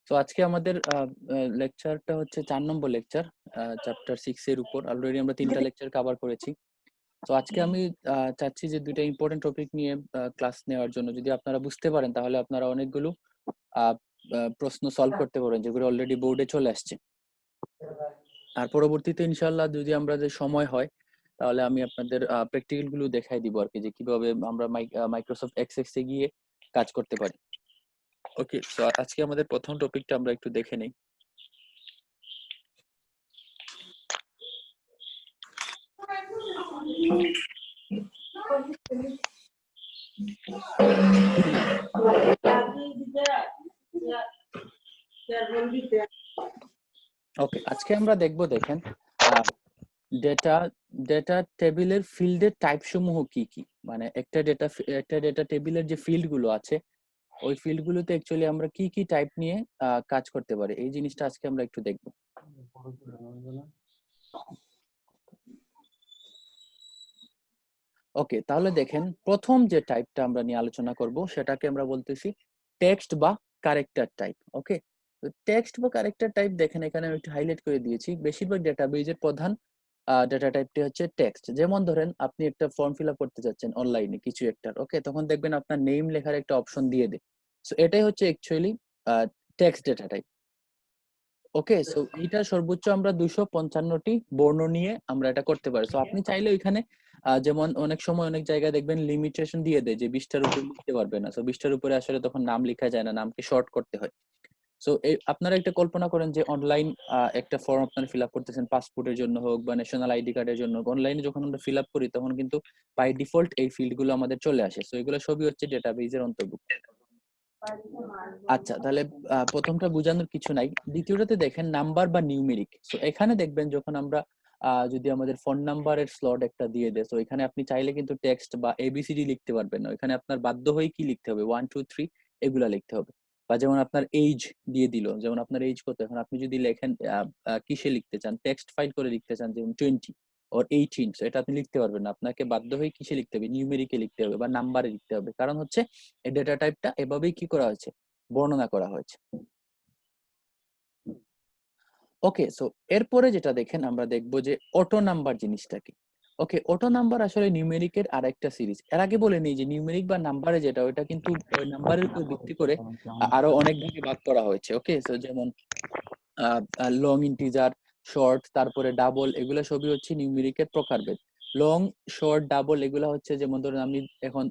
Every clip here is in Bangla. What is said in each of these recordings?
তো আজকে আমাদের লেকচারটা হচ্ছে 4 নম্বর লেকচার, চ্যাপ্টার 6 এর উপর। অলরেডি আমরা 3টা লেকচার কভার করেছি। তো আজকে আমি চাচ্ছি যে 2টা ইম্পর্টেন্ট টপিক নিয়ে ক্লাস নেওয়ার জন্য। যদি আপনারা বুঝতে পারেন তাহলে আপনারা অনেকগুলো প্রশ্ন সলভ করতে পারেন, যেগুলো অলরেডি বোর্ডে চলে আসছে। আর পরবর্তীতে ইনশাআল্লাহ যদি আমরা যে সময় হয় তাহলে আমি আপনাদের প্র্যাকটিক্যাল গুলো দেখাই দিব আর কি, যে কিভাবে আমরা মাইক্রোসফট এক্সেস এ গিয়ে কাজ করতে পারি। ওকে, সো আজকে আমাদের প্রথম টপিকটা আমরা একটু দেখে নেই। ওকে, আজকে আমরা দেখব, দেখেন, ডেটা ডেটা টেবিলের ফিল্ডের টাইপ সমূহ কি কি। মানে একটা ডেটা টেবিলের যে ফিল্ড গুলো আছে, ওই ফিল্ড গুলোতে অ্যাকচুয়ালি আমরা কি কি টাইপ নিয়ে কাজ করতে পারি, এই জিনিসটা আজকে আমরা একটু দেখব। ওকে, তাহলে দেখেন, প্রথম যে টাইপটা আমরা নিয়ে আলোচনা করব সেটাকে আমরা বলতেছি টেক্সট বা ক্যারেক্টার টাইপ। ওকে, তো টেক্সট বা ক্যারেক্টার টাইপ দেখেন এখানে আমি একটু হাইলাইট করে দিয়েছি। বেশিরভাগ ডেটাবেজের প্রধান ডেটা টাইপটি হচ্ছে টেক্সট। যেমন ধরেন আপনি একটা ফর্ম ফিল আপ করতে যাচ্ছেন অনলাইনে কিছু একটা, ওকে, তখন দেখবেন আপনার নেম লেখার একটা অপশন দিয়ে দেয়। সো এটাই হচ্ছে অ্যাকচুয়ালি টেক্সট ডেটা টাইপ। ওকে, সো এইটা সর্বোচ্চ আমরা 255টি বর্ণ নিয়ে আমরা এটা করতে পারি। সো আপনি চাইলে ওইখানে যেমন অনেক সময় অনেক জায়গায় দেখবেন লিমিটেশন দিয়ে দেয় যে 20টার উপরে লিখতে পারবে না। সো 20টার উপরে আসলে তখন নাম লেখা যায় না, নামকে শর্ট করতে হয়। সো আপনারা একটা কল্পনা করেন যে অনলাইন একটা ফর্ম আপনারা ফিল আপ করতেছেন, পাসপোর্টের জন্য হোক বা ন্যাশনাল আইডি কার্ডের জন্য। অনলাইনে যখন আমরা ফিল আপ করি তখন কিন্তু বাই ডিফল্ট এই ফিল্ড গুলো আমাদের চলে আসে। সো এগুলো সবই হচ্ছে ডেটাবেজের অন্তর্ভুক্ত। আচ্ছা, তাহলে প্রথমটা বোঝানোর কিছু নাই। দ্বিতীয়টাতে দেখেন নাম্বার বা নিউমেরিক। সো এখানে দেখবেন যখন আমরা যদি আমাদের ফোন নাম্বারের স্লট একটা দিয়ে দেয়, তো এখানে আপনি চাইলে কিন্তু টেক্সট বা এবিসিডি লিখতে পারবেন না। এখানে আপনার বাধ্য হয়ে কি লিখতে হবে, 1 2 3 এগুলা লিখতে হবে। বা যেমন আপনার এইজ দিয়ে দিল, যেমন আপনার এইজ কত, এখন আপনি যদি লেখেন কিসে লিখতে চান, টেক্সট ফাইল করে লিখতে চান যেমন 20 or 18, সো এটা আপনি লিখতে পারবেন না। আপনাকে বাধ্য হয়ে কিসে লিখতে হবে, নিউমেরিকে লিখতে হবে বা নাম্বারে লিখতে হবে। কারণ হচ্ছে এই ডেটা টাইপটা এভাবেই কি করা হয়েছে, বর্ণনা করা হয়েছে। ওকে, সো এরপরে যেটা দেখেন আমরা দেখব যে অটো নাম্বার জিনিসটা কি। ওকে, অটো নাম্বার আসলে নিউমেরিকের আরেকটা সিরিজ। এর আগে বলে নিই যে নিউমেরিক বা নাম্বারে যেটা, ওটা কিন্তু ওই নাম্বারের উপর ভিত্তি করে আরো অনেক ভাগে ভাগ করা হয়েছে। ওকে, সো যেমন লং ইন্টিজার, শর্ট, তারপরে ডাবল, এগুলো সবই হচ্ছে নিউমেরিকের প্রকারভেদ। লং, শর্ট, ডাবল এগুলো হচ্ছে, যেমন ধরেন আমি এখন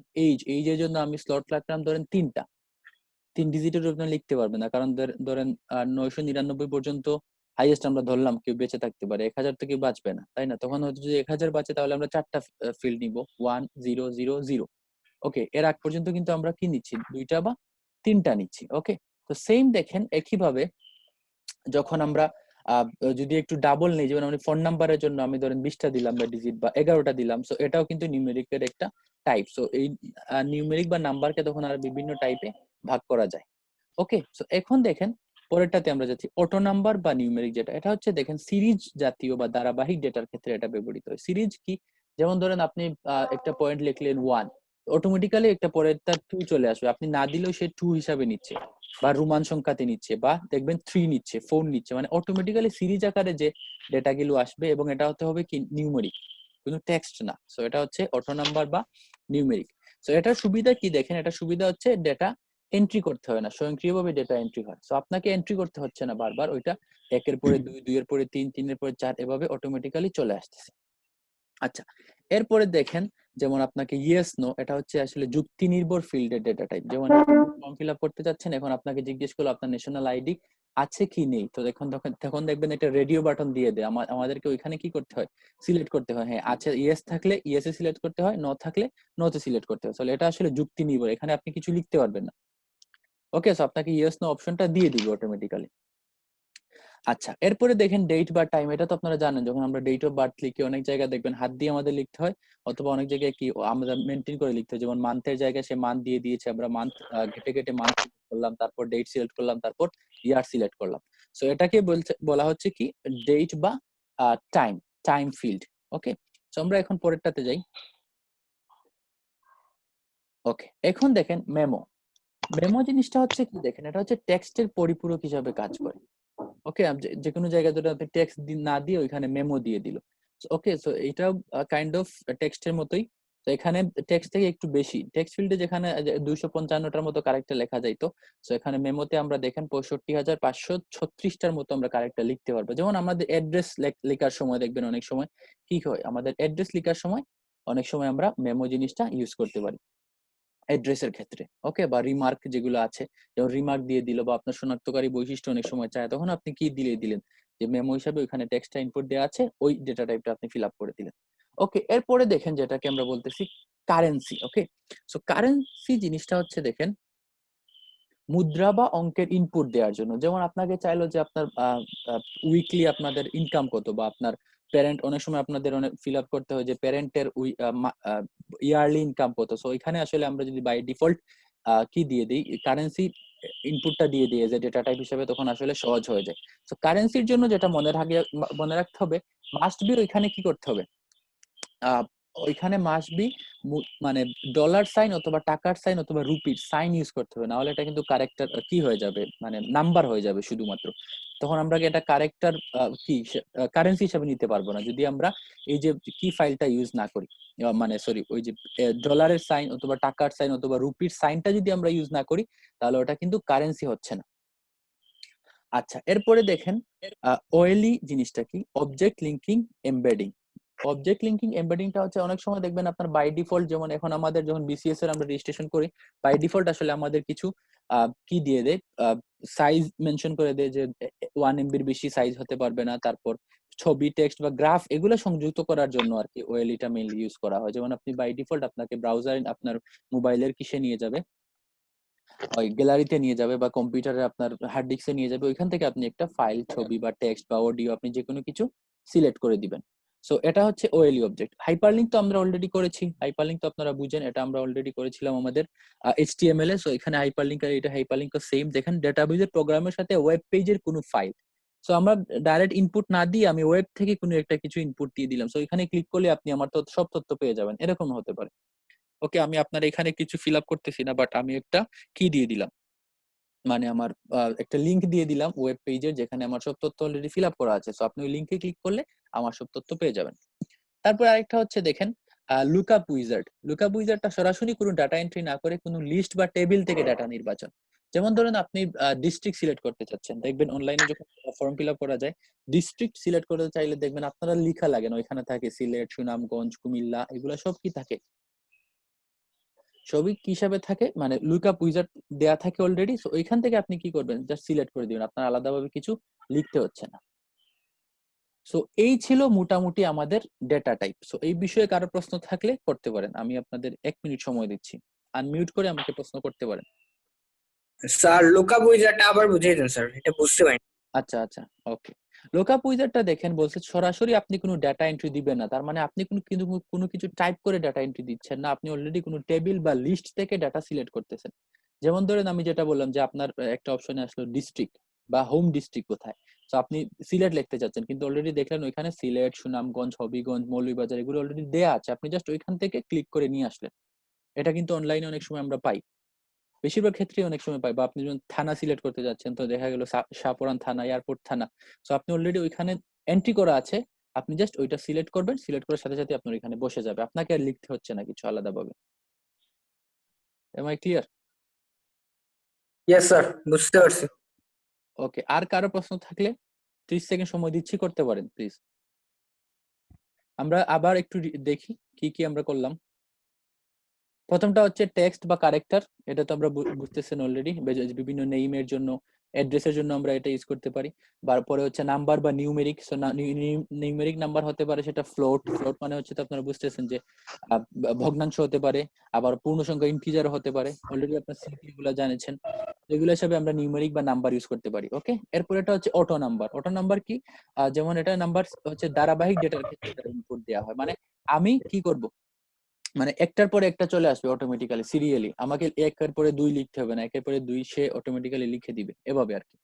এইজের জন্য আমি স্লট রাখলাম ধরেন 3টা, 3 ডিজিটের আপনি লিখতে পারবেন না। কারণ ধরেন 999 পর্যন্ত হাইয়েস্ট আমরা ধরলাম কেউ বেঁচে থাকতে পারে, 1000 থেকে বাঁচবে না, তাই না? তখন হচ্ছে যদি 1000 বাঁচে তাহলে আমরা 4টা ফিল্ড নিব, 1 0 0 0। ওকে, এর আগ পর্যন্ত কিন্তু আমরা কি নিচ্ছি, 2টা বা 3টা নিচ্ছি। ওকে, তো সেম দেখেন একইভাবে যখন আমরা যদি একটু ডাবল নেই, যেমন আমি ফোন নাম্বারের জন্য আমি ধরেন 20টা দিলাম বা ডিজিট বা 11টা দিলাম, সো এটাও কিন্তু নিউমেরিকের একটা টাইপ। সো এই নিউমেরিক বা নাম্বারকে তখন আর বিভিন্ন টাইপে ভাগ করা যায়। ওকে, সো এখন দেখেন পরেরটাতে আমরা যাচ্ছি, অটো নাম্বার বা নিউমেরিক যেটা, এটা হচ্ছে দেখেন সিরিজ জাতীয় বা ধারাবাহিক ডেটার ক্ষেত্রে এটা ব্যবহৃত হয়। সিরিজ কি, যেমন ধরেন আপনি একটা পয়েন্ট লিখলেন 1, অটোমেটিক্যালি একটা পরের তার 2 চলে আসবে, আপনি না দিলেও সে 2 হিসাবে নিচ্ছে, বা রোমান সংখ্যাতে নিচ্ছে, বা দেখবেন 3 নিচ্ছে, 4 নিচ্ছে। মানে অটোমেটিক্যালি সিরিজ আকারে যে ডেটা গুলো আসবে, এবং এটা হতে হবে কি নিউমেরিক, কিন্তু টেক্সট না। সো এটা হচ্ছে অটো নাম্বার বা নিউমেরিক। সো এটার সুবিধা কি দেখেন, এটা সুবিধা হচ্ছে ডেটা এন্ট্রি করতে হয় না, স্বয়ংক্রিয়ভাবে ডেটা এন্ট্রি হয়। সো আপনাকে এন্ট্রি করতে হচ্ছে না বারবার, ওইটা একের পরে 2, 2 এর পরে 3, 3 এর পরে 4 এভাবে অটোমেটিক্যালি চলে আসতেছে। আচ্ছা, এরপরে দেখেন যেমন আপনাকে ইয়েস নো, এটা হচ্ছে আসলে যুক্তি নির্ভর ফিল্ডের ডেটা টাইপ। যেমন ফর্ম ফিল আপ করতে যাচ্ছেন, এখন আপনাকে জিজ্ঞেস করলো আপনার ন্যাশনাল আইডি আছে কি নেই, তো তখন দেখবেন একটা রেডিও বাটন দিয়ে দেয়, আমাদেরকে ওইখানে কি করতে হয়, সিলেক্ট করতে হয়। হ্যাঁ আছে, ইয়েস থাকলে ইয়েসে সিলেক্ট করতে হয়, নো থাকলে নোতে সিলেক্ট করতে হয়। তাহলে এটা আসলে যুক্তি নির্ভর, এখানে আপনি কিছু লিখতে পারবেন না। ওকে, সো আপনাকে ইয়েস নো অপশনটা দিয়ে দিবে অটোমেটিক্যালি। আচ্ছা, এরপরে দেখেন ডেট বা টাইম। এটা তো আপনারা জানেন, যখন আমরা ডেট অফ বার্থ লিখি অনেক জায়গায় দেখবেন হাত দিয়ে আমাদের লিখতে হয়, অথবা অনেক জায়গায় কি আমরা মেনটেন করে লিখতে হয়। যেমন মান্থের জায়গায় সে মান্থ দিয়ে দিয়েছে, আমরা মান্থ কেটে কেটে মান্থ করলাম, তারপর ডেট সিলেক্ট করলাম, তারপর ইয়ার সিলেক্ট করলাম। সো এটাকে বলা হচ্ছে কি ডেট বা টাইম, টাইম ফিল্ড। ওকে, সো আমরা এখন পরেরটাতে যাই। ওকে, এখন দেখেন মেমো। মেমো জিনিসটা হচ্ছে কি দেখেন, এটা হচ্ছে টেক্সটের পরিপূরক হিসাবে কাজ করে। ওকে, যে কোনো জায়গায় যদি আপনি টেক্সট না দিয়ে ওইখানে মেমো দিয়ে দিল, ওকে, সো এটা কাইন্ড অফ টেক্সটের মতোই। তো এখানে টেক্সট থেকে একটু বেশি, টেক্সট ফিল্ডে যেখানে 255টার মতো ক্যারেক্টার লেখা যাইতো, সো এখানে মেমোতে আমরা দেখেন 65,536টার মতো আমরা ক্যারেক্টার লিখতে পারবো। যেমন আমাদের অ্যাড্রেস লেখার সময় দেখবেন অনেক সময় কি হয়, আমাদের অ্যাড্রেস লেখার সময় অনেক সময় আমরা মেমো জিনিসটা ইউজ করতে পারি অ্যাড্রেসের ক্ষেত্রে। ওকে, বা রিমার্ক যেগুলো আছে, যেমন রিমার্ক দিয়ে দিল, বা আপনার শনাক্তকারী বৈশিষ্ট্য অনেক সময় চায়, তখন আপনি কি দিলেন যে মেমো হিসাবে ওইখানে টেক্সটটা ইনপুট দেওয়া আছে, ওই ডেটা টাইপটা আপনি ফিল আপ করে দিলেন। ওকে, এরপরে দেখেন যেটাকে আমরা বলতেছি কারেন্সি। ওকে, সো কারেন্সি জিনিসটা হচ্ছে দেখেন মুদ্রা বা অঙ্কের ইনপুট দেওয়ার জন্য। যেমন আপনাকে চাইলো যে আপনার উইকলি আপনাদের ইনকাম কত, বা আপনার প্যারেন্ট, অনেক সময় আপনাদের অনেক ফিল আপ করতে হয় যে প্যারেন্টের ইয়ারলি ইনকাম কত। সো এখানে আসলে আমরা যদি বাই ডিফল্ট কি দিয়ে দিই, কারেন্সি ইনপুটটা দিয়ে দিয়ে যে ডেটা টাইপ হিসেবে, তখন আসলে সহজ হয়ে যায়। সো কারেন্সির জন্য যেটা মনে রাখতে হবে, মাস্ট বি ওইখানে কি করতে হবে, আহ, ওইখানে মাস্ট বি মানে ডলার সাইন অথবা টাকার সাইন অথবা রুপির সাইন ইউজ করতে হবে, না হলে এটা কিন্তু কারেক্টার কি হয়ে যাবে, মানে নাম্বার হয়ে যাবে শুধুমাত্র। তখন আমরা এটা কারেক্টার কি কারেন্সি হিসাবে নিতে পারবো না যদি আমরা এই যে কি ফাইলটা ইউজ না করি, মানে সরি, ওই যে ডলারের সাইন অথবা টাকার সাইন অথবা রুপির সাইনটা যদি আমরা ইউজ না করি, তাহলে ওটা কিন্তু কারেন্সি হচ্ছে না। আচ্ছা, এরপরে দেখেন ওএলই জিনিসটা কি, object linking embedding. Object linking এমবেডিংটা হচ্ছে অনেক সময় দেখবেন আপনার বাই ডিফল্ট, যেমন এখন আমাদের যখন বিসিএস এর আমরা রেজিস্ট্রেশন করি, বাই ডিফল্ট আসলে আমাদের কিছু কি দিয়ে দেয়, সাইজ মেনশন করে দেয় যে 1 MB বেশি সাইজ হতে পারবে না, তারপর ছবি, টেক্সট বা গ্রাফ এগুলো সংযুক্ত করার জন্য আর কি ওএলইটা মেইনলি ইউজ করা হয়। যেমন আপনি বাই ডিফল্ট আপনাকে ব্রাউজার আপনার মোবাইলের কিসে নিয়ে যাবে, ওই গ্যালারিতে নিয়ে যাবে বা কম্পিউটারে আপনার হার্ড ডিস্কে নিয়ে যাবে, ওইখান থেকে আপনি একটা ফাইল, ছবি বা টেক্সট বা অডিও আপনি যে কোনো কিছু সিলেক্ট করে দিবেন। সো এটা হচ্ছে ওএলই অবজেক্ট। হাইপারলিংক তো আমরা অলরেডি করেছি, হাইপারলিংক তো আপনারা বুঝেন, এটা আমরা অলরেডি করেছিলাম আমাদের এইচটিএমএল এ। সো এখানে হাইপারলিংক আর এটা হাইপারলিংক সেম, দেখেন ডেটাবেজের প্রোগ্রামের সাথে ওয়েব পেজের কোনো ফাইল। সো আমরা ডাইরেক্ট ইনপুট না দিয়ে আমি ওয়েব থেকে কোনো একটা কিছু ইনপুট দিয়ে দিলাম, সো এখানে ক্লিক করলে আপনি আমার তো সব তথ্য পেয়ে যাবেন, এরকম হতে পারে। ওকে, আমি আপনার এখানে কিছু ফিল আপ করতেছি না, বাট আমি একটা কি দিয়ে দিলাম, মানে আমার একটা লিংক দিয়ে দিলাম ওয়েব পেজের, যেখানে আমার সব তথ্য অলরেডি ফিল আপ করা আছে। সো আপনি ওই লিংকে ক্লিক করলে আমার সব তথ্য পেয়ে যাবেন। তারপর আরেকটা হচ্ছে দেখেন লুকআপ উইজার্ড। লুকআপ উইজার্ডটা সরাসরি কোনো ডাটা এন্ট্রি না করে কোনো লিস্ট বা টেবিল থেকে ডাটা নির্বাচন। যেমন ধরেন আপনি ডিস্ট্রিক্ট সিলেক্ট করতে চাচ্ছেন, দেখবেন অনলাইনে যখন ফর্ম ফিল আপ করা যায়, ডিস্ট্রিক্ট সিলেক্ট করতে চাইলে দেখবেন আপনারা লিখা লাগে না, ওইখানে থাকে সিলেট, সুনামগঞ্জ, কুমিল্লা, এগুলো সব কি থাকে, সবই কি হিসাবে থাকে, মানে লুকআপ উইজার্ড দেয়া থাকে অলরেডি। সো ওইখান থেকে আপনি কি করবেন, জাস্ট সিলেক্ট করে দিবেন, আপনার আলাদাভাবে কিছু লিখতে হচ্ছে না। সো এই ছিল মোটামুটি আমাদের ডেটা টাইপ। সো এই বিষয়ে কারো প্রশ্ন থাকলে করতে পারেন, আমি আপনাদের 1 মিনিট সময় দিচ্ছি, আনমিউট করে আমাকে প্রশ্ন করতে পারেন। স্যার লুকআপ উইজারটা আবার বুঝিয়ে দেন স্যার, এটা বুঝতে পারিনি। আচ্ছা আচ্ছা, ওকে। লুকআপ উইজার্ডটা দেখেন বলছে সরাসরি আপনি কোনো ডাটা এন্ট্রি দিবেন না, তার মানে আপনি কিন্তু কোনো কিছু টাইপ করে ডাটা এন্ট্রি দিচ্ছেন না, আপনি অলরেডি কোনো টেবিল বা লিস্ট থেকে ডাটা সিলেক্ট করতেছেন। যেমন ধরেন আমি যেটা বললাম যে আপনার একটা অপশনে আসলো ডিস্ট্রিক্ট বা হোম ডিস্ট্রিক্ট কোথায়, তো আপনি সিলেট লিখতে চাচ্ছেন, কিন্তু অলরেডি দেখলেন ওইখানে সিলেট, সুনামগঞ্জ, হবিগঞ্জ, মৌলভীবাজার এগুলো অলরেডি দেয়া আছে, আপনি জাস্ট ওইখান থেকে ক্লিক করে নিয়ে আসলেন। এটা কিন্তু অনলাইনে অনেক সময় আমরা পাই, বেশিরভাগ ক্ষেত্রে অনেক সময় পাই। বা আপনি যখন থানা সিলেক্ট করতে যাচ্ছেন, তো দেখা গেল শাহপুরান থানা, এয়ারপোর্ট থানা, সো আপনি অলরেডি ওইখানে এন্ট্রি করা আছে, আপনি জাস্ট ওইটা সিলেক্ট করবেন, সিলেক্ট করার সাথে সাথে আপনার এখানে বসে যাবে, আপনাকে আর লিখতে হচ্ছে না কিছু আলাদাভাবে। Am I clear? Yes sir, বুঝতে পারছি। ওকে, আর কারো প্রশ্ন থাকলে 30 সেকেন্ড সময় দিচ্ছি, করতে পারেন প্লিজ। আমরা আবার একটু দেখি কি কি আমরা করলাম। প্রথমটা হচ্ছে টেক্সট বা ক্যারেক্টার, এটা তো আমরা বুঝতেছেন অলরেডি, বিভিন্ন নেইমের জন্য, অ্যাড্রেসের জন্য আমরা এটা ইউজ করতে পারি। তারপরে হচ্ছে নাম্বার বা নিউমেরিক, সো নিউমেরিক নাম্বার হতে পারে সেটা ফ্লোট, ফ্লোট মানে হচ্ছে তো আপনারা বুঝতেছেন যে ভগ্নাংশ হতে পারে, আবার পূর্ণ সংখ্যা ইন্টিজার হতে পারে, অলরেডি আপনার সিপি গুলো জানেছেন, এগুলো হিসাবে আমরা নিউমেরিক বা নাম্বার ইউজ করতে পারি। ওকে, এরপর এটা হচ্ছে অটো নাম্বার। অটো নাম্বার কি, যেমন এটা নাম্বার হচ্ছে ধারাবাহিক ডেটার ক্ষেত্রে ইনপুট দেওয়া হয়, মানে আমি কি করব, মানে একটার পরে একটা চলে আসবে অটোমেটিক্যালি সিরিয়ালি, আমাকে একের পরে দুই লিখতে হবে না, একের পরে দুই সে অটোমেটিক্যালি লিখে দিবে এভাবে আর কি।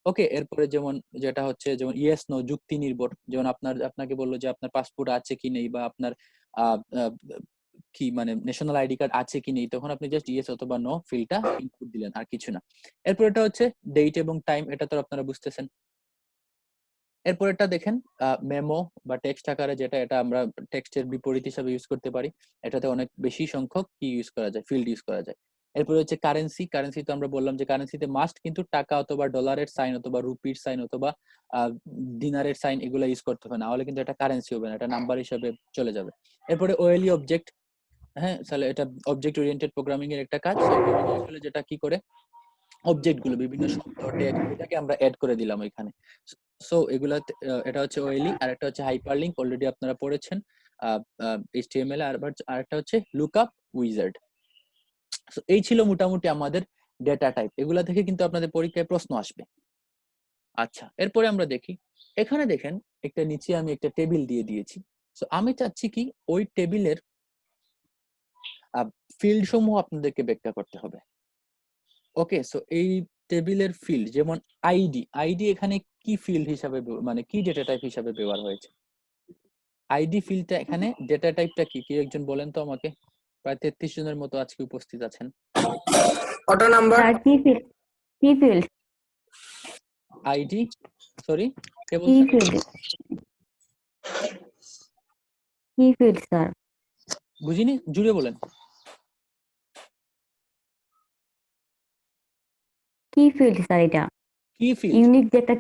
ওকে, এরপরে যেমন যেটা হচ্ছে যেমন ইয়েস নো যুক্তি নির্ভর, যেমন আপনাকে বললো যে আপনার পাসপোর্ট আছে কি নেই, বা আপনার কি মানে ন্যাশনাল আইডি কার্ড আছে কি নেই, তখন আপনি জাস্ট ইয়েস অথবা নো ফিল্ডটা ইনপুট দিলেন, আর কিছু না। এরপর এটা হচ্ছে ডেট এবং টাইম, এটা তো আপনারা বুঝতেছেন। এরপরেরটা দেখেন মেমো বা টেক্সট আকারে, যেটা এটা আমরা টেক্সটের বিপরীত হিসাবে ইউজ করতে পারি। এটাতে অনেক বেশি সংখ্যক কি ইউজ করা যায়, ফিল্ড ইউজ করা যায়। এরপরে হচ্ছে কারেন্সি। কারেন্সি তো আমরা বললাম যে কারেন্সিতে মাস্ট কিন্তু টাকা অথবা ডলারের সাইন অথবা রুপির সাইন অথবা দিনারের সাইন এগুলো ইউজ করতে হবে, না হলে কিন্তু এটা কারেন্সি হবে না, এটা নাম্বার হিসাবে চলে যাবে। এরপরে ওএলই অবজেক্ট, হ্যাঁ তাহলে এটা অবজেক্ট ওরিয়েন্টেড প্রোগ্রামিং এর একটা কাজ। আসলে যেটা কি করে অবজেক্ট গুলো বিভিন্ন শব্দ টেক্সট এটাকে আমরা অ্যাড করে দিলাম এখানে। সো এগুলা এটা হচ্ছে ওএলই, আর একটা হচ্ছে হাইপারলিংক, অলরেডি আপনারা পড়েছেন এইচটিএমএল, আর একটা হচ্ছে লুকআপ উইজার্ড। সো এই ছিল মোটামুটি আমাদের ডেটা টাইপ। এগুলা থেকে কিন্তু আপনাদের পরীক্ষায় প্রশ্ন আসবে। আচ্ছা, এরপরে আমরা দেখি, এখানে দেখেন একটা নিচে আমি একটা টেবিল দিয়ে দিয়েছি। সো আমি চাচ্ছি কি ওই টেবিলের ফিল্ড সমূহ আপনাদেরকে ব্যাখ্যা করতে হবে। ওকে, সো এই টেবিলের ফিল্ড যেমন আইডি, আইডি এখানে কি ফিল্ড হিসাবে মানে কি ডেটা টাইপ হিসাবে ব্যবহার হয়েছে? আইডি ফিল্ডটা এখানে ডেটা টাইপটা কি, কেউ একজন বলেন তো আমাকে। প্রায় 33 জনের মতো আজকে উপস্থিত আছেন। Auto number. স্যার কি ফিল্ড আইডি, সরি কে কি বলছেন? ফিল্ড স্যার বুঝিনি, জুড়ে বলেন। কি ফিল্ড স্যার? এটা কি ফিল্ড? ইউনিক যে একটা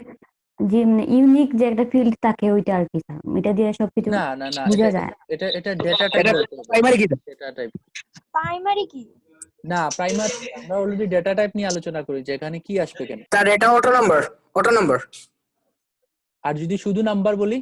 ইউনিক যে একটা ফিল্ড থাকে ওইটা আর কি স্যার, এটা দিয়ে সবকিছু না না না, বোঝা এটা যায়। এটা এটা ডেটা টাইপ বলতে হবে। প্রাইমারি কি? ডেটা টাইপ প্রাইমারি কি? না, প্রাইমারি আমরা অলরেডি ডেটা টাইপ নিয়ে আলোচনা করেছি, এখানে কি আসবে কেন? স্যার এটা অটো নাম্বার, অটো নাম্বার আর যদি শুধু নাম্বার বলি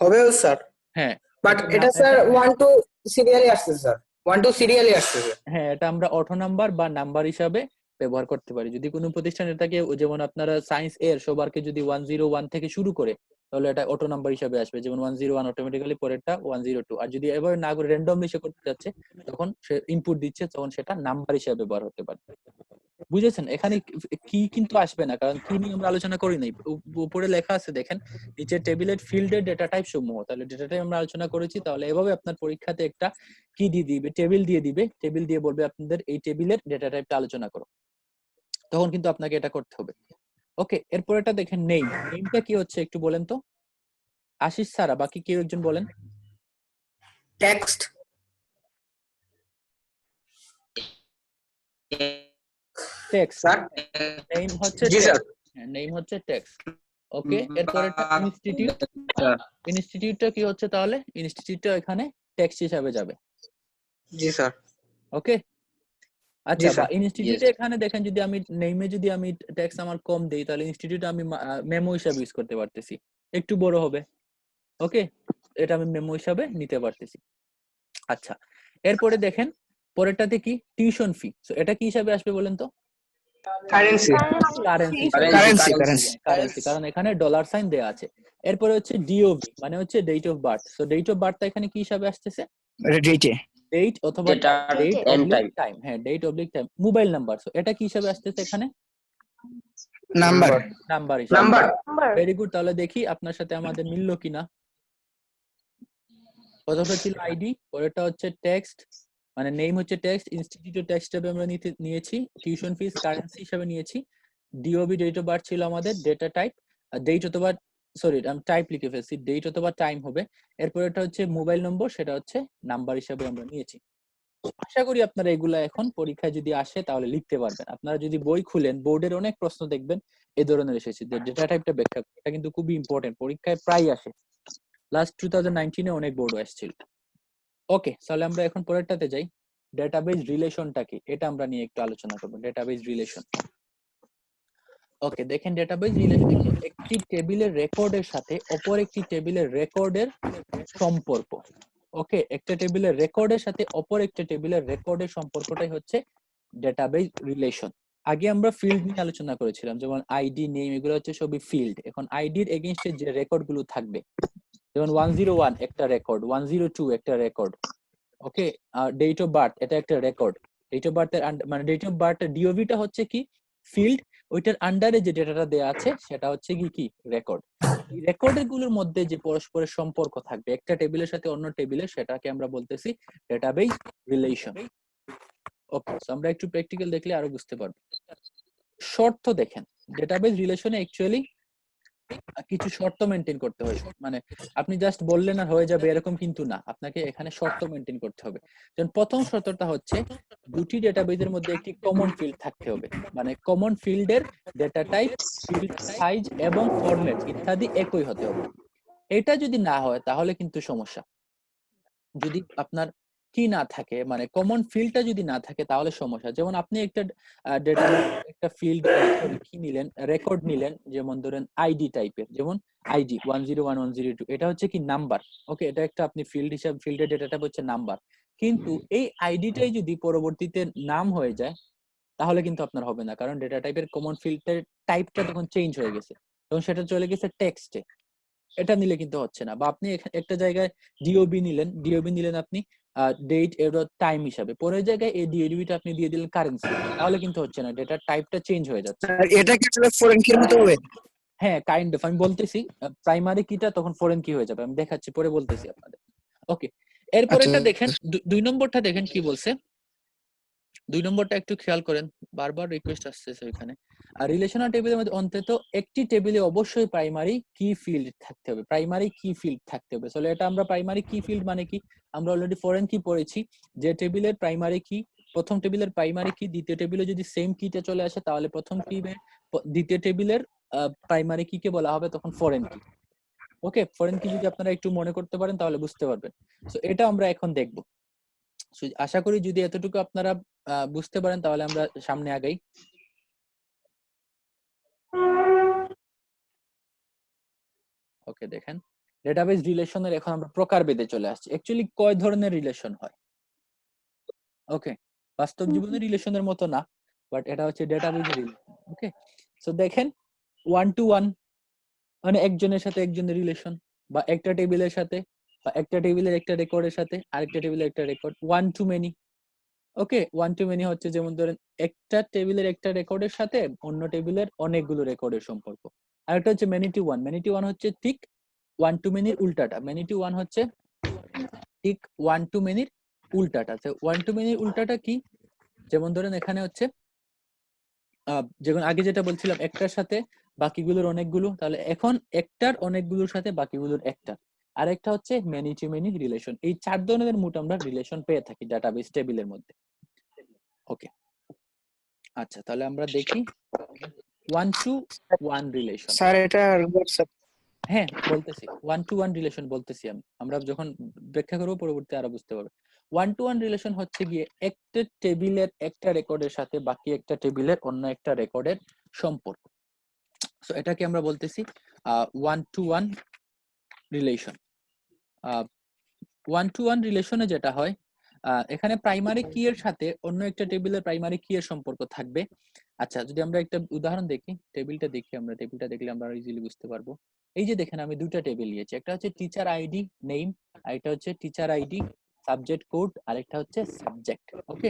হবেও স্যার, হ্যাঁ, বাট এটা স্যার 1 2 সিরিয়ালি আসছে স্যার, 1 2 সিরিয়ালি আসছে স্যার। হ্যাঁ এটা আমরা অটো নাম্বার বা নাম্বার হিসাবে ব্যবহার করতে পারি। যদি কোনো প্রতিষ্ঠান এটাকে, যেমন আপনারা সায়েন্স এর সবারকে যদি 101 থেকে শুরু করে, তাহলে এটা অটো নাম্বার হিসাবে আসবে, যেমন 101 অটোমেটিক্যালি পরেরটা 102। আর যদি এভাবে না করে র্যান্ডমলি সে করতে যাচ্ছে, তখন সে ইনপুট দিচ্ছে, তখন সেটা নাম্বার হিসাবে ব্যবহার হতে পারে। বুঝেছেন? এখানে কি কিন্তু আসবে না, কারণ কি নিয়ে আমরা আলোচনা করি নাই। উপরে লেখা আছে দেখেন, নিচে টেবিলের ফিল্ডের ডেটা টাইপ সমূহ, তাহলে ডেটা টাইপ আমরা আলোচনা করেছি। তাহলে এভাবে আপনার পরীক্ষাতে একটা কি দিয়ে দিবে, টেবিল দিয়ে দিবে, টেবিল দিয়ে বলবে আপনাদের এই টেবিলের ডেটা টাইপটা আলোচনা করো, তখন কিন্তু আপনাকে এটা করতে হবে। ওকে, এরপর এটা দেখেন নেম। নেমটা কি হচ্ছে একটু বলেন তো, আশিস ছাড়া বাকি কেউ একজন বলেন। টেক্সট। টেক্সট, স্যার নেম হচ্ছে জি স্যার। নেম হচ্ছে টেক্সট। ওকে, এরপর এটা ইনস্টিটিউট। ইনস্টিটিউটটা কি হচ্ছে তাহলে? ইনস্টিটিউটটা এখানে টেক্সট হিসাবে যাবে। জি স্যার। ওকে, আচ্ছা, স্যার। বা ইনস্টিটিউটে এখানে দেখেন যদি আমি নেমে যদি আমি ট্যাক্স আমার কম দেই, তাহলে ইনস্টিটিউটে আমি মেমো হিসাবে ইউজ করতে পারতেছি, একটু বড় হবে। ওকে, এটা আমি মেমো হিসাবে নিতে পারতেছি। আচ্ছা, এরপরে দেখেন পরেরটাতে কি, টিউশন ফি। সো এটা কি হিসাবে আসবে বলেন তো? কারেন্সি। কারেন্সি, কারেন্সি কারণ এখানে ডলার সাইন দেয়া আছে। এরপরে হচ্ছে ডিওভি, মানে হচ্ছে date of birth. So date of বার্থটা এখানে কি হিসাবে আসতেছে? ডেটে ডেট অথবা ডেট অবলিক টাইম। হ্যাঁ, date oblique time. Mobile number, so এটা কি হিসাবে আসতেছে এখানে? Number number number. Very good, তাহলে দেখি আপনার সাথে আমাদের মিলল কিনা। প্রথমটা ছিল আইডি, পরেরটা হচ্ছে টেক্সট, মানে নেম হচ্ছে টেক্সট, ইনস্টিটিউট টেক্সট হিসেবে আমরা নিয়েছি, টিউশন ফিস কারেন্সি হিসেবে নিয়েছি, ডিওবি ডেট অফ বার্থ ছিল আমাদের, ডেটা টাইপ ডেট অথবা সরি আমি টাইপ লিখে ফেলছি, ডেট অথবা টাইম হবে। এরপরেটা হচ্ছে মোবাইল নম্বর, সেটা হচ্ছে নাম্বার হিসেবে আমরা নিয়েছি। আশা করি আপনারা এগুলা এখন পরীক্ষায় যদি আসে তাহলে লিখতে পারবেন। আপনারা যদি বই খুলেন, বোর্ডের অনেক প্রশ্ন দেখবেন এই ধরনের এসেছে, ডেটা টাইপটা ব্যাখ্যা করা, এটা কিন্তু খুবই ইম্পর্টেন্ট, পরীক্ষায় প্রায় আসে। লাস্ট 2019 এ অনেক বোর্ড আসছিল। ওকে, তাহলে আমরা এখন পরেরটাতে যাই। ডেটাবেজ রিলেশনটা কি, এটা আমরা নিয়ে একটু আলোচনা করব। Database relation. ওকে, দেখেন ডেটাবেজ রিলেশন একটি টেবিলের রেকর্ডের সাথে অপর একটি টেবিলের রেকর্ডের সম্পর্ক। ওকে, একটা টেবিলের রেকর্ডের সাথে অপর একটা টেবিলের রেকর্ডের সম্পর্কটাই হচ্ছে ডেটাবেজ রিলেশন। আগে আমরা ফিল্ড নিয়ে আলোচনা করেছিলাম, যেমন আইডি, নেম, এগুলো হচ্ছে সবই ফিল্ড। এখন আইডির এগেইনস্টে যে রেকর্ড গুলো থাকবে, যেমন 101 একটা রেকর্ড, 102 একটা রেকর্ড। ওকে, আর ডেট অফ বার্থ এটা একটা রেকর্ড। ডেট অফ বার্থের মানে ডেট অফ বার্থ ডিওভিটা হচ্ছে কি ফিল্ড, ওইটার আন্ডারে যে ডেটাটা দেয়া আছে সেটা হচ্ছে কি রেকর্ড। এই রেকর্ডের গুলোর মধ্যে যে পরস্পরের সম্পর্ক থাকবে একটা টেবিলের সাথে অন্য টেবিলের, সেটাকে আমরা বলতেছি ডেটাবেজ রিলেশন। ওকে, সো আমরা একটু প্র্যাকটিক্যাল দেখলে আরো বুঝতে পারবো। শর্ত দেখেন, ডেটাবেজ রিলেশনে অ্যাকচুয়ালি কিছু শর্ত মেনটেন করতে হয়। মানে আপনি জাস্ট বললেন আর হয়ে যাবে এরকম কিন্তু না, আপনাকে এখানে শর্ত মেনটেন করতে হবে। যেমন প্রথম শর্তটা হচ্ছে দুটি ডেটাবেজের মধ্যে একটি কমন ফিল্ড থাকতে হবে, মানে কমন ফিল্ডের ডেটা টাইপ, ফিল্ড সাইজ এবং ফরম্যাট ইত্যাদি একই হতে হবে। এটা যদি না হয় তাহলে কিন্তু সমস্যা। যদি আপনার কি না থাকে, মানে কমন ফিল্ডটা যদি না থাকে তাহলে সমস্যা। যেমন আপনি একটা ডেটাবেজ একটা ফিল্ড কি নিলেন, রেকর্ড নিলেন, যেমন ধরেন আইডি টাইপের, যেমন আইডি 101 102, এটা হচ্ছে কি নাম্বার। ওকে, এটা একটা আপনি ফিল্ড হিসাবে, ফিল্ডের ডেটাটা হচ্ছে নাম্বার, কিন্তু এই আইডিটাই যদি পরবর্তীতে নাম হয়ে যায় তাহলে কিন্তু আপনার হবে না, কারণ ডেটা টাইপের কমন ফিল্ডের টাইপটা তখন চেঞ্জ হয়ে গেছে, তখন সেটা চলে গেছে টেক্সটে। এটা নিলে কিন্তু হচ্ছে না। বা আপনি একটা জায়গায় ডিওবি নিলেন আপনি ডেট এর টাইম হিসাবে, পরের জায়গায় এই ডিওবিটা আপনি দিয়ে দিলেন কারেন্সি, তাহলে কিন্তু হচ্ছে না, ডেটার টাইপটা চেঞ্জ হয়ে যাচ্ছে। স্যার এটা কি আসলে ফরেন কির মতো হবে? হ্যাঁ, কাইন্ড অফ, আমি বলতেছি প্রাইমারি কিটা তখন ফরেন কি হয়ে যাবে, আমি দেখাচ্ছি পরে বলতেছি আপনাদের। ওকে, এরপরেটা দেখেন, 2 নম্বরটা দেখেন কি বলছে। 2 নম্বরটা একটু খেয়াল করেন, বারবার রিকোয়েস্ট আসতেছে এখানে। আর রিলেশনাল টেবিলের মধ্যে অন্তত একটি টেবিলে অবশ্যই প্রাইমারি কি ফিল্ড থাকতে হবে, প্রাইমারি কি ফিল্ড থাকতে হবে। তাহলে এটা আমরা প্রাইমারি কি ফিল্ড মানে কি, আমরা অলরেডি ফরেন কি পড়েছি, যে টেবিলের প্রাইমারি কি, প্রথম টেবিলের প্রাইমারি কি দ্বিতীয় টেবিলে যদি সেম কিটা চলে আসে তাহলে প্রথম কি দ্বিতীয় টেবিলের প্রাইমারি কি কে বলা হবে তখন ফরেন কি। ওকে, ফরেন কি যদি আপনারা একটু মনে করতে পারেন তাহলে বুঝতে পারবেন। সো এটা আমরা এখন দেখব। আশা করি যদি এতটুকু আপনারা বুঝতে পারেন তাহলে আমরা সামনে আগাই। ওকে, দেখেন ডেটাবেজ রিলেশনের এখন আমরা প্রকারভেদে চলে আসছি। অ্যাকচুয়ালি কয় ধরনের রিলেশন হয়? ওকে, বাস্তব জীবনের রিলেশনের মতো না, বাট এটা হচ্ছে ডেটাবেজ রিলেশন। ওকে, সো দেখেন 1 to 1 মানে একজনের সাথে একজনের রিলেশন, বা একটা টেবিলের সাথে, বা একটা টেবিলের একটা রেকর্ডের সাথে আরেকটা টেবিলের একটা record. 1 to many। Okay, 1 to many হচ্ছে যেমন ধরেন একটা টেবিলের একটা রেকর্ডের সাথে অন্য টেবিলের অনেকগুলো রেকর্ডের সম্পর্ক। আর একটা হচ্ছে many to 1। many to 1 হচ্ছে ঠিক 1 to many উল্টাটা। many to 1 হচ্ছে ঠিক 1 to many উল্টাটা। তো 1 to many উল্টাটা কি? যেমন ধরেন এখানে হচ্ছে যেমন আগে যেটা বলছিলাম একটার সাথে বাকিগুলোর অনেকগুলো, তাহলে এখন একটার অনেকগুলোর সাথে বাকিগুলোর একটা। আর একটা হচ্ছে মেনি টু মেনি রিলেশন। এই 4 ধরনের মোট আমরা রিলেশন পেয়ে থাকি ডাটাবেস টেবিলের মধ্যে। ওকে, আচ্ছা, তাহলে আমরা দেখি 1 to 1 রিলেশন। স্যার এটা হোয়াটসঅ্যাপ। হ্যাঁ, বলতেছি 1 to 1 রিলেশন বলতেছি আমি, আমরা যখন ব্যাখ্যা করব পরবর্তীতে আরো বুঝতে পারবে। 1 to 1 রিলেশন হচ্ছে গিয়ে একটা টেবিলের একটা রেকর্ডের সাথে বাকি একটা টেবিলের অন্য একটা রেকর্ডের সম্পর্ক। সো এটাকে আমরা বলতেছি 1 to 1 রিলেশন। 1 to 1 রিলেশনে যেটা হয়, এখানে প্রাইমারি কি এর সাথে অন্য একটা টেবিলের প্রাইমারি কি এর সম্পর্ক থাকবে। আচ্ছা, যদি আমরা একটা উদাহরণ দেখি, টেবিলটা দেখলে আমরা ইজিলি বুঝতে পারবো। এই যে দেখেন আমি দুটো টেবিল নিয়েছি, একটা হচ্ছে টিচার আইডি নেম, আর একটা হচ্ছে টিচার আইডি সাবজেক্ট কোড, আর একটা হচ্ছে সাবজেক্ট। ওকে,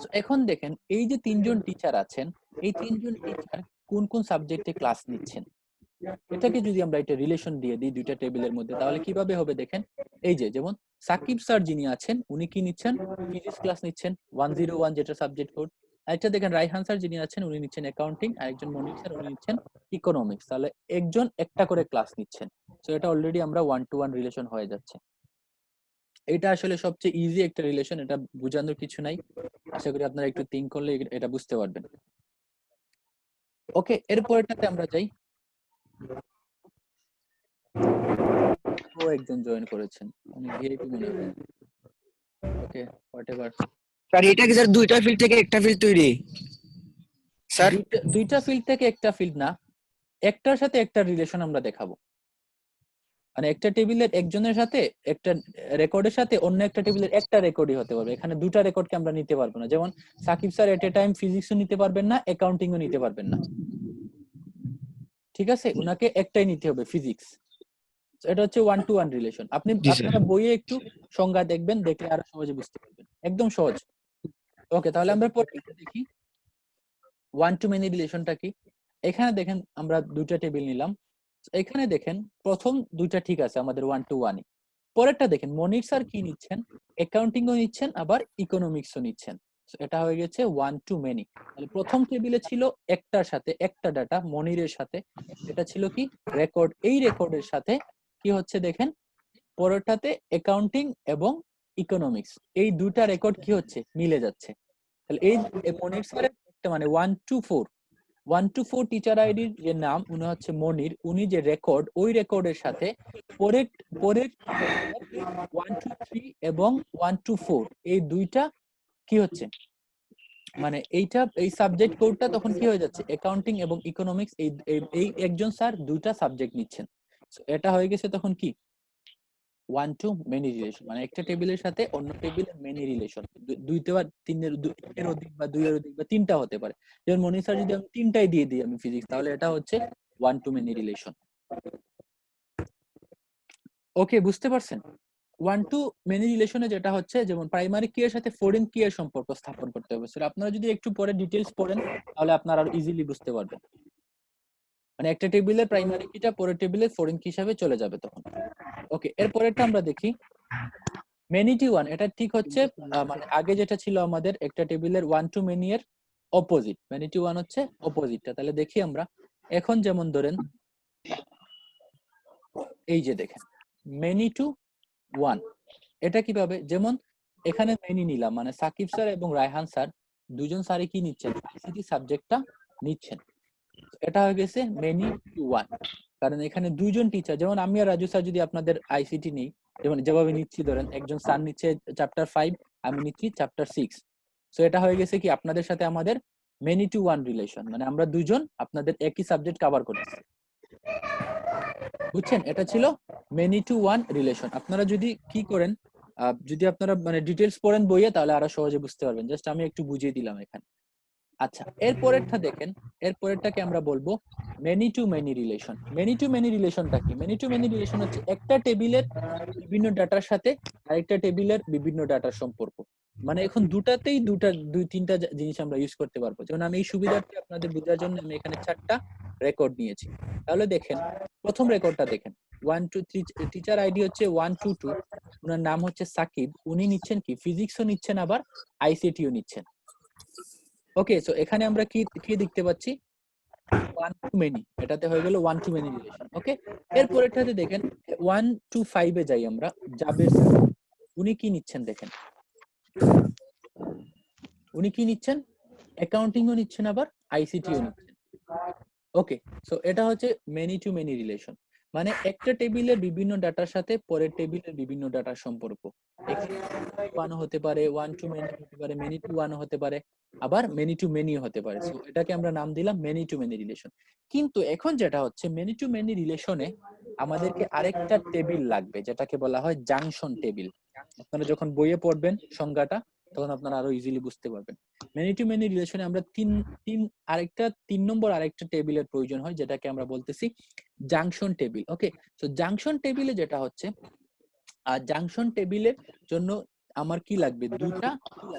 সো এখন দেখেন এই যে তিনজন টিচার আছেন, এই তিনজন টিচার কোন কোন সাবজেক্টে ক্লাস নিচ্ছেন, এটাকে যদি আমরা একটা রিলেশন দিয়ে দিই দুইটা টেবিলের মধ্যে তাহলে কিভাবে হবে দেখেন। এই যে যেমন সাকিব স্যার যিনি আছেন উনি কি নিচ্ছেন, ফিজিক্স ক্লাস নিচ্ছেন 101 যেটা সাবজেক্ট কোড। আরেকটা দেখেন রাইহান স্যার যিনি আছেন উনি নিচ্ছেন অ্যাকাউন্টিং, আরেকজন মনির স্যার উনি নিচ্ছেন ইকোনমিক্স। তাহলে একজন একটা করে ক্লাস নিচ্ছেন। সো এটা অলরেডি আমরা 1 to 1 রিলেশন হয়ে যাচ্ছে। এটা আসলে সবচেয়ে ইজি একটা রিলেশন, এটা বোঝানোর কিছু নাই। আশা করি আপনারা একটু থিঙ্ক করলে এটা বুঝতে পারবেন। ওকে, এরপরটাতে আমরা যাই। ও একজন জয়েন করেছেন, উনি ভিআইপি মনে হয়। ওকে, হোয়াটএভার। স্যার এটা কি স্যার দুইটা ফিল্ড থেকে একটা ফিল্ড তৈরি? স্যার দুইটা ফিল্ড থেকে একটা ফিল্ড না, একটার সাথে একটা রিলেশন আমরা দেখাবো। মানে একটা টেবিলের একজনের সাথে একটা রেকর্ডের সাথে অন্য একটা টেবিলের একটা রেকর্ডই হতে পারবে। এখানে দুটা রেকর্ডকে আমরা নিতে পারবো না। যেমন Sakib sir at a time ফিজিক্সও নিতে পারবেন না, অ্যাকাউন্টিংও নিতে পারবেন না। ঠিক আছে, উনাকে একটাই নিতে হবে, ফিজিক্স। এটা হচ্ছে 1 to 1 রিলেশন। আপনারা বইয়ে একটু সংজ্ঞা দেখবেন, দেখলে আরো সহজে বুঝতে পারবেন, একদম সহজ। ওকে, তাহলে আমরা পরে দেখি 1 to many রিলেশনটা কি। এখানে দেখেন আমরা দুইটা টেবিল নিলাম। এখানে দেখেন প্রথম দুইটা ঠিক আছে আমাদের 1 to 1। পরেরটা দেখেন মনির স্যার কি নিচ্ছেন, অ্যাকাউন্টিংও নিচ্ছেন আবার ইকোনমিক্সও নিচ্ছেন। So, এটা হয়ে গেছে 1 to many। তাহলে প্রথম টেবিলে ছিল একটার সাথে একটা ডাটা মনিরের সাথে, এটা ছিল কি রেকর্ড, এই রেকর্ডের সাথে কি হচ্ছে দেখেন পরেরটাতে অ্যাকাউন্টিং এবং ইকোনমিক্স, এই দুইটা রেকর্ড কি হচ্ছে মিলে যাচ্ছে। তাহলে এই মনির স্যারের একটা মানে 1 to 4 টিচার আইডির যে নাম উনি হচ্ছে মনির, উনি যে রেকর্ড ওই রেকর্ডের সাথে পরের পরের 1 to 3 এবং 1 to 4 এই দুইটা কি হচ্ছে মানে এইটা এই সাবজেক্ট কোডটা তখন কি হয়ে যাচ্ছে অ্যাকাউন্টিং এবং ইকোনমিক্স এই এই একজন স্যার দুইটা সাবজেক্ট নিচ্ছেন। So, এটা হয়ে গেছে তখন কি 1 to many রিলেশন, মানে একটা টেবিলের সাথে অন্য টেবিলের মেনি রিলেশন, দুইটা বা তিনের এর অধিক বা দুইয়ের অধিক বা তিনটা হতে পারে। যেমন মনি স্যার যদি আমি তিনটাই দিয়ে দিই আমি ফিজিক্স, তাহলে এটা হচ্ছে 1 to many রিলেশন। ওকে, বুঝতে পারছেন? 1 to many রিলেশনে যেটা হচ্ছে যেমন প্রাইমারি কি এর সাথে ফরেন কি এর সম্পর্ক স্থাপন করতে হবে। সেটা আপনারা যদি একটু পরে ডিটেইলস পড়েন তাহলে আপনারা আরো ইজিলি বুঝতে পারবেন। মানে একটা টেবিলের প্রাইমারি কিটা পরের টেবিলে ফরেন কি হিসাবে চলে যাবে তখন। ওকে, এর পরেরটা আমরা দেখি মেনিটি ওয়ান। এটা ঠিক হচ্ছে মানে আগে যেটা ছিল আমাদের একটা টেবিলের 1 to many এর অপোজিট, মেনিটি ওয়ান হচ্ছে অপোজিটটা। তাহলে দেখি আমরা এখন যেমন ধরেন এই যে দেখেন মেনি টু ওয়ান, এটা কিভাবে, যেমন এখানে মেনি নিলাম মানে সাকিব স্যার এবং রায়হান স্যার দুজন স্যারই কি নিচ্ছেন আইসিটি সাবজেক্টটা নিচ্ছেন। এটা হয়ে গেছে মেনি টু ওয়ান, কারণ এখানে দুইজন টিচার, যেমন আমি আর রাজু স্যার যদি আপনাদের আইসিটি নেই, যেমন যেভাবে নিচ্ছি ধরেন একজন স্যার নিচ্ছে চ্যাপ্টার 5, আমি নিচ্ছি চ্যাপ্টার 6। সো এটা হয়ে গেছে কি আপনাদের সাথে আমাদের মেনি টু ওয়ান রিলেশন, মানে আমরা দুজন আপনাদের একই সাবজেক্ট কভার করতেছি। বুঝছেন? এটা ছিল মেনি টু ওয়ান রিলেশন। আপনারা যদি কি করেন যদি আপনারা মানে ডিটেইলস পড়েন বইয়ে তাহলে আরো সহজে বুঝতে পারবেন, জাস্ট আমি একটু বুঝিয়ে দিলাম এখানে। আচ্ছা, এর পরেরটা দেখেন, এর পরেরটাকে আমরা বলবো many two many relation. Many two many রিলেশনটা কি? মেনি টু মেনি রিলেশন হচ্ছে একটা টেবিলের বিভিন্ন ডাটার সাথে আরেকটা টেবিলের বিভিন্ন ডাটার সম্পর্ক। মানে এখন দুটাতেই দুই তিনটা জিনিস আমরা ইউজ করতে পারবো। যেমন আমি এই সুবিধার্থে আপনাদের বোঝার জন্য আমি এখানে 4টা রেকর্ড নিয়েছি। তাহলে দেখেন প্রথম রেকর্ডটা দেখেন 1 2 3, টিচার আইডি হচ্ছে 1 2 2, ওনার নাম হচ্ছে সাকিব, উনি নিচ্ছেন কি ফিজিক্সও নিচ্ছেন আবার আইসিটিও নিচ্ছেন। ওকে, সো এখানে আমরা কি কি দেখতে পাচ্ছি 1 to many, এটাতে হয়ে গেল 1 to many রিলেশন। ওকে, এর পরেরটাতে দেখেন 1 to 5 এ যাই আমরা, জাবের স্যার উনি কি নিচ্ছেন দেখেন, উনি কি নিচ্ছেন অ্যাকাউন্টিংও নিচ্ছেন আবার আইসিটিও নিচ্ছেন। ওকে, সো এটা হচ্ছে মেনি টু মেনি রিলেশন, মানে একটা টেবিলের বিভিন্ন ডাটার সাথে পরের টেবিলের বিভিন্ন ডাটার সম্পর্ক। এখানে 1 হতে পারে, 1 to many হতে পারে, মেনি টু 1 হতে পারে, আবার মেনি টু মেনি হতে পারে। সো এটাকে আমরা নাম দিলাম মেনি টু মেনি রিলেশন। কিন্তু এখন যেটা হচ্ছে মেনি টু মেনি রিলেশনে আমাদেরকে আরেকটা টেবিল লাগবে যেটাকে বলা হয় জাংশন টেবিল। আপনারা যখন বইয়ে পড়বেন সংজ্ঞাটা তখন আপনারা আরো ইজিলি বুঝতে পারবেন। মেনি টু মেনি রিলেশনে আমরা তিন নম্বর আরেকটা টেবিলের প্রয়োজন হয় যেটাকে আমরা বলতেছি জাংশন টেবিল। ওকে, সো জাংশন টেবিলে যেটা হচ্ছে জাংশন টেবিলের জন্য আমার কি লাগবে, দুটা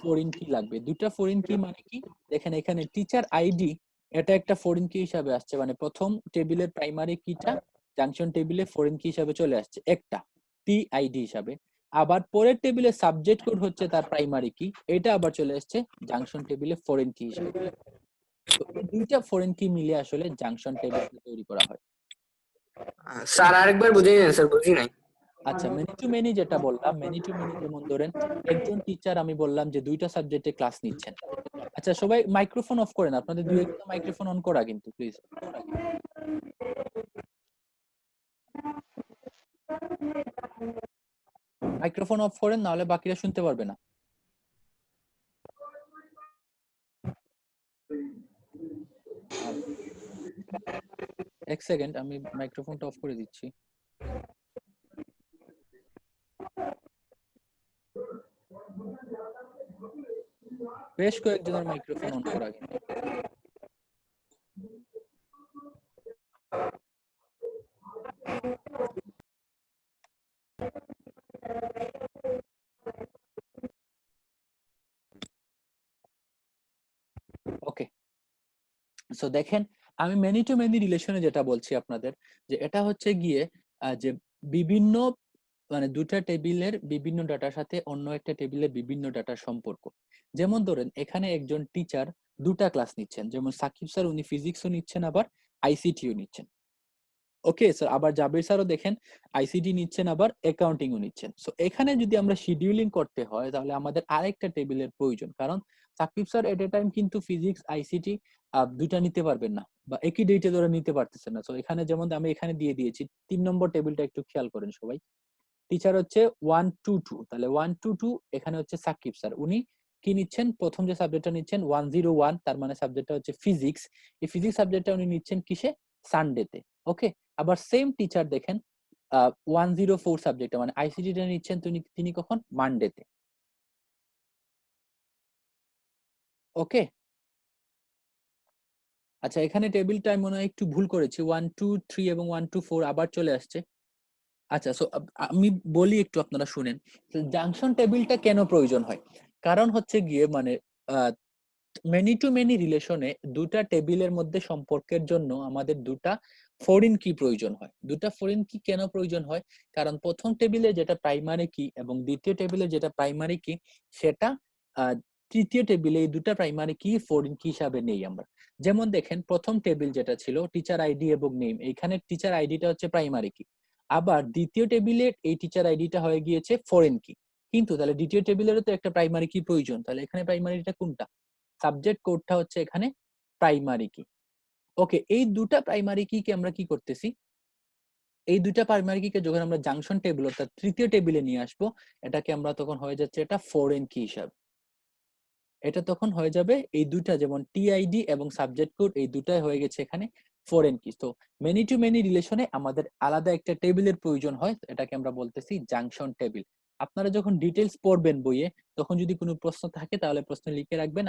ফরেন কি লাগবে। দুটা ফরেন কি মানে কি দেখেন এখানে টিচার আইডি, এটা একটা ফরেন কি হিসাবে আসছে, মানে প্রথম টেবিলের প্রাইমারি কিটা জাংশন টেবিলে ফরেন কি হিসাবে চলে আসছে একটা টি আইডি হিসাবে। আবার পরের টেবিলে সাবজেক্ট কোড হচ্ছে তার প্রাইমারি কি, এটা আবার চলে আসছে জাংশন টেবিলে ফরেন কি হিসাবে। তো এই দুইটা ফরেন কি মিলে আসলে জাংশন টেবিলটা তৈরি করা হয়। স্যার আরেকবার বুঝিয়ে দেন স্যার, বুঝি নাই। আচ্ছা, মেনি টু মেনি যেটা বললাম, মেনি টু মেনি যেমন ধরেন একজন টিচার আমি বললাম যে দুইটা সাবজেক্টে ক্লাস নিচ্ছেন। আচ্ছা, সবাই মাইক্রোফোন অফ করেন, আপনাদের দুই একটা মাইক্রোফোন অন করা কিন্তু প্লিজ। মাইক্রোফোন অফ করেন, নাহলে বাকিরা শুনতে পারবে না। এক সেকেন্ড, আমি মাইক্রোফোনটা অফ করে দিচ্ছি। বেশ কয়েকজনের মাইক্রোফোন অন করা কিন্তু। ওকে, সো দেখেন আমি মেনি টু মেনি রিলেশনে যেটা বলছি আপনাদের, যে এটা হচ্ছে গিয়ে যে বিভিন্ন মানে দুটা টেবিলের বিভিন্ন ডাটার সাথে অন্য একটা টেবিলের বিভিন্ন ডাটার সম্পর্ক। যেমন ধরেন এখানে একজন টিচার দুটা ক্লাস নিচ্ছেন, যেমন সাকিব স্যার উনি ফিজিক্সও নিচ্ছেন আবার আইসিটিও নিচ্ছেন। ওকে স্যার, আবার জাবির স্যারও দেখেন আইসিটি নিচ্ছেন আবার অ্যাকাউন্টিংও নিচ্ছেন। সো এখানে যদি আমরা শিডিউলিং করতে হয় তাহলে আমাদের আরেকটা টেবিলের প্রয়োজন, কারণ Sakib sir at a time কিন্তু ফিজিক্স আইসিটি দুটা নিতে পারবেন না, বা একই ডেটে ধরে নিতে পারতেছেন না। সো এখানে যেমন আমি এখানে দিয়ে দিয়েছি 3 নম্বর টেবিলটা, একটু খেয়াল করেন সবাই। টিচার হচ্ছে 122, তাহলে 122 এখানে হচ্ছে সাকিব স্যার, উনি কি নিচ্ছেন, প্রথম যে সাবজেক্টটা নিচ্ছেন 101, তার মানে সাবজেক্টটা হচ্ছে ফিজিক্স। এই ফিজিক্স সাবজেক্টটা উনি নিচ্ছেন কিসে, সানডেতে। ওকে, আবার সেম টিচার দেখেন 104 সাবজেক্টটা মানে আইসিটিটা নিচ্ছেন তিনি কখন, মানডেতে। ওকে, আচ্ছা এখানে টেবিলটা মনে হয় একটু ভুল করেছি, 123 এবং 124 আবার চলে আসছে। আচ্ছা, সো আমি বলি একটু, আপনারা শুনেন। জাংশন টেবিলটা কেন প্রয়োজন হয়, কারণ হচ্ছে গিয়ে মানে মেনি টু মেনি রিলেশনে দুটা টেবিলের মধ্যে সম্পর্কের জন্য আমাদের দুটা ফরেন কি প্রয়োজন হয়। দুটা ফরেন কি কেন প্রয়োজন হয়, কারণ প্রথম টেবিলে যেটা প্রাইমারি কি এবং দ্বিতীয় টেবিলে যেটা প্রাইমারি কি সেটা তৃতীয় টেবিলে এই দুটা প্রাইমারি কি ফরেন কি হিসাবে নেই আমরা। যেমন দেখেন প্রথম টেবিল যেটা ছিল টিচার আইডি এবং নেম, এইখানে টিচার আইডিটা হচ্ছে প্রাইমারি কি, আবার দ্বিতীয় টেবিলে এই টিচার আইডিটা হয়ে গিয়েছে ফরেন কি। কিন্তু তাহলে দ্বিতীয় টেবিলেরও তো একটা প্রাইমারি কি প্রয়োজন, তাহলে এখানে প্রাইমারিটা কোনটা, সাবজেক্ট কোডটা হচ্ছে এখানে প্রাইমারি কি। ওকে, এই দুটা প্রাইমারি কি কে আমরা কি করতেছি, এই দুটা প্রাইমারি কি কে যখন আমরা জাংশন টেবিল অর্থাৎ তৃতীয় টেবিলে নিয়ে আসবো, এটাকে আমরা তখন হয়ে যাচ্ছে এটা ফরেন কি হিসাবে। এটা তখন হয়ে যাবে এই দুটা, যেমন টিআইডি এবং সাবজেক্ট কোড, এই দুটাই হয়ে গেছে এখানে ফরেন কি। তো মেনি টু মেনি রিলেশনে আমাদের আলাদা একটা টেবিলের প্রয়োজন হয়, এটাকে আমরা বলতেছি জাংশন টেবিল। আপনারা যখন ডিটেলস পড়বেন বইয়ে, তখন যদি কোনো প্রশ্ন থাকে তাহলে প্রশ্ন লিখে রাখবেন,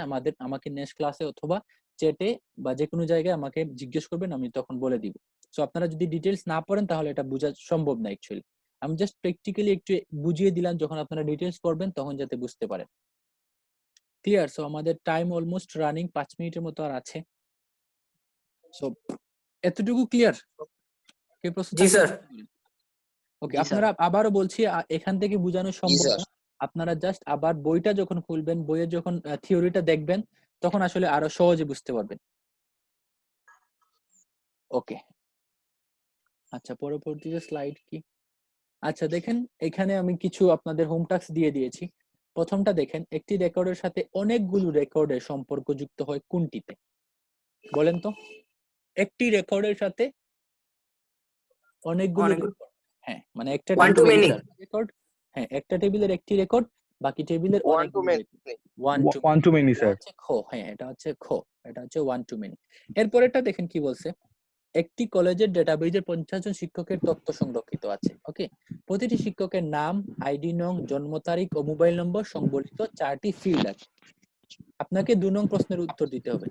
আমাকে নেক্সট ক্লাসে অথবা চ্যাটে বা যে কোনো জায়গায় আমাকে জিজ্ঞেস করবেন, আমি তখন বলে দিব। সো আপনারা যদি ডিটেলস না পড়েন তাহলে এটা বোঝা সম্ভব না অ্যাকচুয়ালি। আমি জাস্ট প্র্যাকটিক্যালি একটু বুঝিয়ে দিলাম, যখন আপনারা ডিটেলস পড়বেন তখন যাতে বুঝতে পারেন। ক্লিয়ার? সো আমাদের টাইম অলমোস্ট রানিং, 5 মিনিটের মতো আর আছে। সো এতটুকু ক্লিয়ার? কে প্রশ্ন জি স্যার। ওকে, আপনারা আবারও বলছি এখান থেকে বোঝানো সম্ভব না, আপনারা জাস্ট আবার বইটা যখন খুলবেন, বইয়ের যখন থিওরিটা দেখবেন তখন আসলে আরো সহজে বুঝতে পারবেন। ওকে, আচ্ছা পরবর্তী যে স্লাইড কি, আচ্ছা দেখেন এখানে আমি কিছু আপনাদের হোম টাস্ক দিয়ে দিয়েছি। প্রথমটা দেখেন, একটি রেকর্ডের সাথে অনেকগুলো রেকর্ডের সম্পর্ক যুক্ত হয় কোনটিতে, বলেন তো। একটি রেকর্ডের সাথে অনেকগুলো রেকর্ড, হ্যাঁ মানে একটা One to many. রেকর্ড, হ্যাঁ একটা টেবিলের একটি রেকর্ড, বাকি টেবিলের One to many. One One to many, sir. হচ্ছে খ, হ্যাঁ এটা হচ্ছে খ, এটা হচ্ছে ওয়ান টু মেনি। এরপরেরটা দেখেন কি বলছে, একটি কলেজের ডেটাবেজে 50 জন শিক্ষকের তথ্য সংরক্ষিত আছে। ওকে, প্রতিটি শিক্ষকের নাম, আইডি নং, জন্ম তারিখ ও মোবাইল নম্বর সংবলিত 4টি ফিল্ড আছে। আপনাকে 2 নং প্রশ্নের উত্তর দিতে হবে।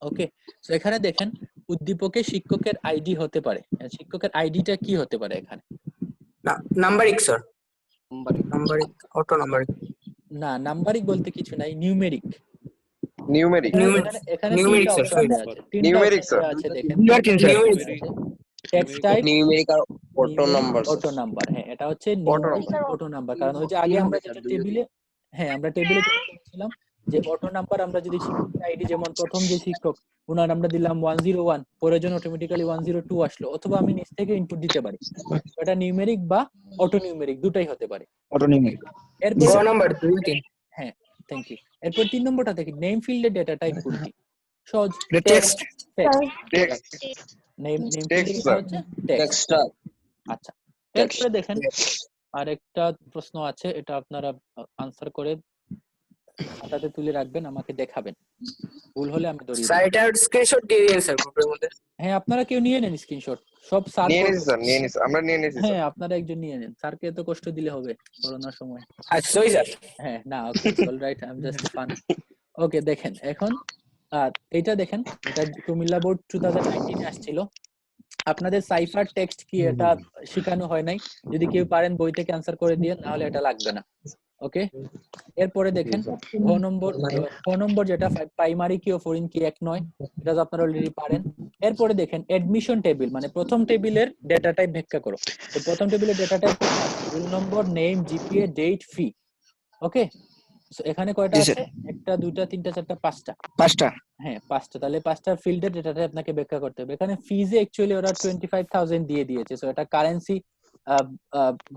ওকে, তো এখানে দেখেন উদ্দীপকে শিক্ষকের আইডি হতে পারে, শিক্ষকের আইডিটা কি হতে পারে এখানে, numeric sir. Numeric, auto numeric. না নাম্বারিক বলতে কিছু নাই, নিউমেরিক। Numeric. এখানে Numeric, তিনটা sir, অপশন sorry. দেওয়া আছে, তিনটা Numeric, অপশন sir. দেওয়া আছে দেখেন। Numeric. টেক্সট টাইপ, Numeric আর auto number, sir. Auto number, হ্যাঁ এটা হচ্ছে Auto নিউমেরিক অটো নাম্বার। কারণ ওই যে আগে আমরা যেটা টেবিলে, হ্যাঁ আমরা টেবিলে যেটা করেছিলাম যে অটো নাম্বার, আমরা যদি শিক্ষকের আইডি যেমন প্রথম যে শিক্ষক ওনার আমরা দিলাম 101, পরের জন্য অটোমেটিক্যালি 102 আসলো, অথবা আমি নিচ থেকে ইনপুট দিতে পারি। এটা নিউমেরিক বা অটো নিউমেরিক দুটাই হতে পারে। Auto numeric. এরপর গ নাম্বার 2 3। হ্যাঁ থ্যাংক ইউ। এরপর 3 নম্বরটা দেখি, নেম ফিল্ডের ডেটা টাইপ কোনটি, সহজ, টেক্সট। Text. নেম Text, ফিল্ডের sir. হচ্ছে টেক্সট। আচ্ছা, এরপরে দেখেন আরেকটা প্রশ্ন আছে, এটা আপনারা আনসার করে খাতাতে তুলে রাখবেন, আমাকে দেখাবেন, ভুল হলে আমি ধরিয়ে স্যার দেব। এটা স্ক্রিনশট দিয়ে দিন স্যার গ্রুপের মধ্যে। হ্যাঁ আপনারা কেউ নিয়ে নেন স্ক্রিনশট, সব স্যার নিয়ে নিয়েছি স্যার, নিয়ে নিয়েছি, আমরা নিয়ে নিয়েছি স্যার। হ্যাঁ আপনারা একজন নিয়ে নেন, স্যারকে এত কষ্ট দিলে হবে করোনার সময়। আচ্ছা সরি স্যার। হ্যাঁ না okay alright, I am just fun. Okay দেখেন এখন এটা দেখেন, এটা কুমিল্লা বোর্ড 2019 এ আসছিল। আপনাদের সাইফার টেক্সট কি এটা শেখানো হয় নাই, যদি কেউ পারেন বই থেকে অ্যানসার করে দিয়ে, না হলে এটা লাগবে না। ওকে, এরপরে দেখেন খ নম্বর যেটা প্রাইমারি কি ও ফরেন কি এক নয়, এটা তো আপনারা অলরেডি পারেন। এরপরে দেখেন অ্যাডমিশন টেবিল, মানে প্রথম টেবিলের ডেটা টাইপ ব্যাখ্যা করো। তো প্রথম টেবিলের data type roll number, name, GPA, date, fee. Okay, এখানে কয়টা জি, আছে? স্যার। একটা, দুইটা, তিনটা, চারটা, পাঁচটা। 5টা। হ্যাঁ, পাঁচটা। তাহলে পাঁচটা ফিল্ডের ডেটাটা আপনাকে ব্যাখ্যা করতে হবে। এখানে ফিজে অ্যাকচুয়ালি ওরা 25,000 দিয়ে দিয়েছে, সো এটা কারেন্সি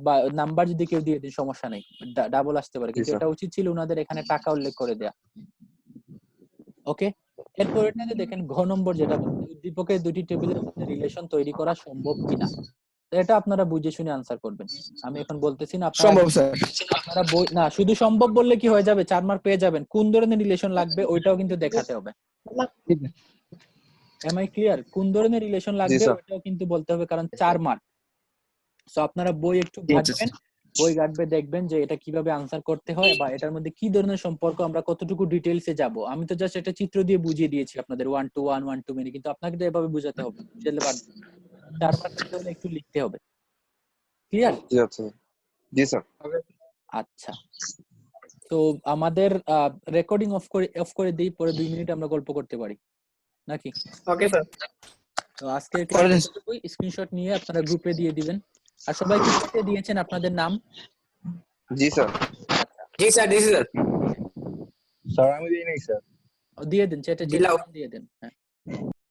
বা নাম্বার যদি কেউ দিয়ে দেয় সমস্যা নেই, ডাবল আসতে পারে, কিন্তু স্যার। এটা উচিত ছিল ওনাদের এখানে টাকা উল্লেখ করে দেয়া। ওকে, এরপর এটাতে দেখেন ঘ নম্বর যেটা বলছে, উদ্দীপকের দুটি টেবিলের মধ্যে রিলেশন তৈরি করা সম্ভব কিনা। তো এটা আপনারা বুঝে শুনে আনসার করবেন, আমি এখন বলতেছি না। সম্ভব স্যার। আপনারা বই না শুধু সম্ভব বললে কি হয়ে যাবে, 4 মার্ক পেয়ে যাবেন? কোন ধরনের রিলেশন লাগবে ওইটাও কিন্তু দেখাতে হবে। Am I clear? কোন ধরনের রিলেশন লাগবে স্যার। ওইটাও কিন্তু বলতে হবে, কারণ 4 মার্ক। সো আপনারা বই একটু ঘাটবেন, বই ঘাটবে, দেখবেন যে এটা কিভাবে আনসার করতে হয় বা এটার মধ্যে কি ধরনের সম্পর্ক, আমরা কতটুকু ডিটেইলসে যাব। আমি তো জাস্ট এটা চিত্র দিয়ে বুঝিয়ে দিয়েছি আপনাদের 1 to 1 1 to many, কিন্তু আপনাকে তো এভাবে বুঝাতে হবে, বুঝাতে পারবেন। 4 মার্ক পেতে হলে একটু লিখতে হবে। ক্লিয়ার? জি আচ্ছা। জি স্যার। আচ্ছা, তো আমাদের রেকর্ডিং অফ করে দিই, পরে 2 মিনিট আমরা গল্প করতে পারি নাকি? Okay sir. তো আজকের ক্লাস স্ক্রিনশট নিয়ে আপনারা গ্রুপে দিয়ে দিবেন। আর সবাই কি লিখে দিয়েছেন আপনাদের নাম? জি স্যার। জি স্যার, জি স্যার। স্যার আমি দিই নাই স্যার। দিয়ে দেন, চ্যাটে দিলাও। দিয়ে দেন। হ্যাঁ,